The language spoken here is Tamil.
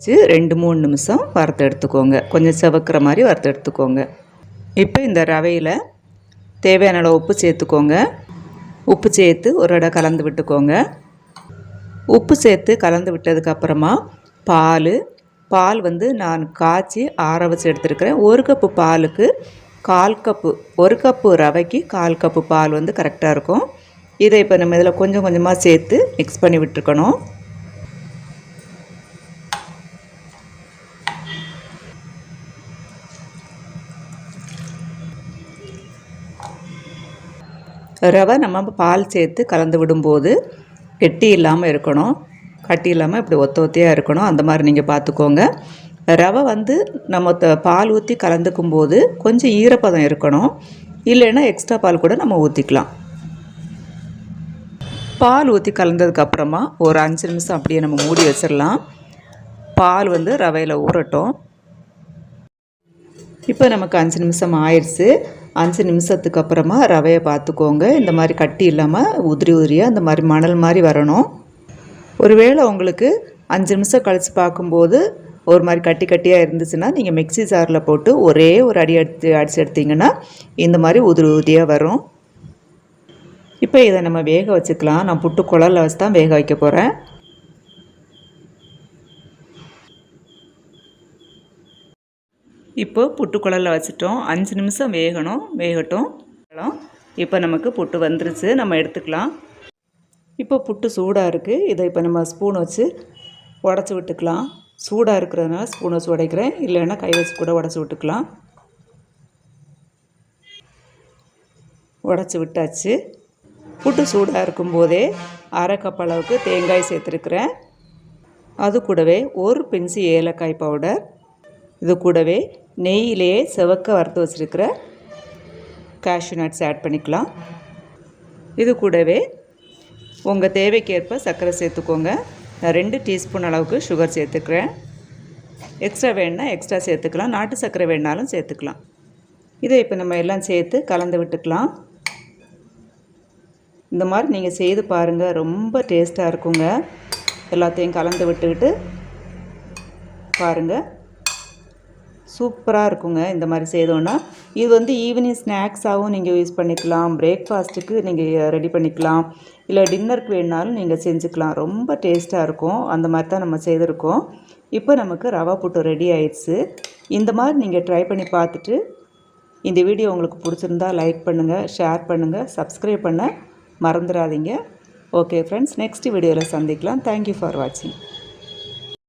2-3 நிமிஷம் வறுத்து எடுத்துக்கோங்க. கொஞ்சம் செவக்கிற மாதிரி வறுத்து எடுத்துக்கோங்க. இப்போ இந்த ரவையில் தேவையான அளவு உப்பு சேர்த்துக்கோங்க. உப்பு சேர்த்து ஒரு இடம் கலந்து விட்டுக்கோங்க. உப்பு சேர்த்து கலந்து விட்டதுக்கப்புறமா பால் வந்து நான் காய்ச்சி ஆற வச்சு எடுத்துருக்கிறேன். 1 கப்பு பாலுக்கு 1/4 கப்பு, 1 கப்பு ரவைக்கு 1/4 கப்பு பால் வந்து கரெக்டாக இருக்கும். இதை இப்போ நம்ம இதில் கொஞ்சம் கொஞ்சமாக சேர்த்து மிக்ஸ் பண்ணி விட்டுருக்கணும். ரவை நம்ம பால் சேர்த்து கலந்து விடும்போது கெட்டி இல்லாமல் இருக்கணும், கட்டி இல்லாமல் இப்படி ஒத்தையாக இருக்கணும். அந்த மாதிரி நீங்கள் பார்த்துக்கோங்க. ரவை வந்து நம்ம பால் ஊற்றி கலந்துக்கும் போது கொஞ்சம் ஈரப்பதம் இருக்கணும், இல்லைன்னா எக்ஸ்ட்ரா பால் கூட நம்ம ஊற்றிக்கலாம். பால் ஊற்றி கலந்ததுக்கப்புறமா ஒரு 5 நிமிஷம் அப்படியே நம்ம மூடி வச்சிடலாம். பால் வந்து ரவையில் ஊறட்டும். இப்போ நமக்கு 5 நிமிஷம் ஆயிடுச்சு. 5 நிமிஷத்துக்கு அப்புறமா ரவையை பார்த்துக்கோங்க. இந்த மாதிரி கட்டி இல்லாமல் உதிரியாக இந்த மாதிரி மணல் மாதிரி வரணும். ஒருவேளை உங்களுக்கு 5 நிமிஷம் கழித்து பார்க்கும்போது ஒரு மாதிரி கட்டியாக இருந்துச்சுன்னா நீங்கள் மிக்ஸி ஜாரில் போட்டு ஒரே ஒரு அடித்து எடுத்திங்கன்னா இந்த மாதிரி உதிரியாக வரும். இப்போ இதை நம்ம வேக வச்சுக்கலாம். நான் புட்டு குழல்ல வச்சு தான் வேக வைக்க போகிறேன். இப்போ புட்டு குழல்ல வச்சுட்டோம். 5 நிமிஷம் வேகட்டும். இப்போ நமக்கு புட்டு வந்துருச்சு, நம்ம எடுத்துக்கலாம். இப்போ புட்டு சூடாக இருக்குது. இதை இப்போ நம்ம ஸ்பூன் வச்சு உடச்சி விட்டுக்கலாம். சூடாக இருக்கிறதுனால ஸ்பூன் வச்சு உடைக்கிறேன், இல்லைன்னா கை வச்சு கூட உடச்சி விட்டுக்கலாம். உடச்சி விட்டாச்சு. புட்டு சூடாக இருக்கும்போதே 1/2 கப் அளவுக்கு தேங்காய் சேர்த்துருக்குறேன். அது கூடவே 1 பிஞ்சு ஏலக்காய் பவுடர், இது கூடவே நெய்யிலேயே செவக்க வறுத்து வச்சுருக்கிற கேஷ்யூ நட்ஸ் ஆட் பண்ணிக்கலாம். இது கூடவே உங்கள் தேவைக்கேற்ப சர்க்கரை சேர்த்துக்கோங்க. நான் 2 டீஸ்பூன் அளவுக்கு சுகர் சேர்த்துக்கிறேன். எக்ஸ்ட்ரா வேணுன்னா எக்ஸ்ட்ரா சேர்த்துக்கலாம், நாட்டு சர்க்கரை வேணுனாலும் சேர்த்துக்கலாம். இதை இப்போ நம்ம எல்லாம் சேர்த்து கலந்து விட்டுக்கலாம். இந்த மாதிரி நீங்கள் செய்து பாருங்கள், ரொம்ப டேஸ்ட்டாக இருக்குங்க. எல்லாத்தையும் கலந்து விட்டுக்கிட்டு பாருங்கள், சூப்பராக இருக்குங்க. இந்த மாதிரி செய்தோன்னா இது வந்து ஈவினிங் ஸ்நாக்ஸாகவும் நீங்கள் யூஸ் பண்ணிக்கலாம், பிரேக்ஃபாஸ்ட்டுக்கு நீங்கள் ரெடி பண்ணிக்கலாம், இல்லை டின்னருக்கு வேணுனாலும் நீங்கள் செஞ்சுக்கலாம். ரொம்ப டேஸ்ட்டாக இருக்கும். அந்த மாதிரி தான் நம்ம செய்திருக்கோம். இப்போ நமக்கு ரவா புட்டு ரெடி ஆயிடுச்சு. இந்த மாதிரி நீங்கள் ட்ரை பண்ணி பார்த்துட்டு இந்த வீடியோ உங்களுக்கு பிடிச்சிருந்தா லைக் பண்ணுங்கள், ஷேர் பண்ணுங்கள், சப்ஸ்கிரைப் பண்ண மறந்துடாதீங்க. ஓகே ஃப்ரெண்ட்ஸ், நெக்ஸ்ட் வீடியோவில் சந்திக்கலாம். தேங்க்யூ ஃபார் வாட்சிங்.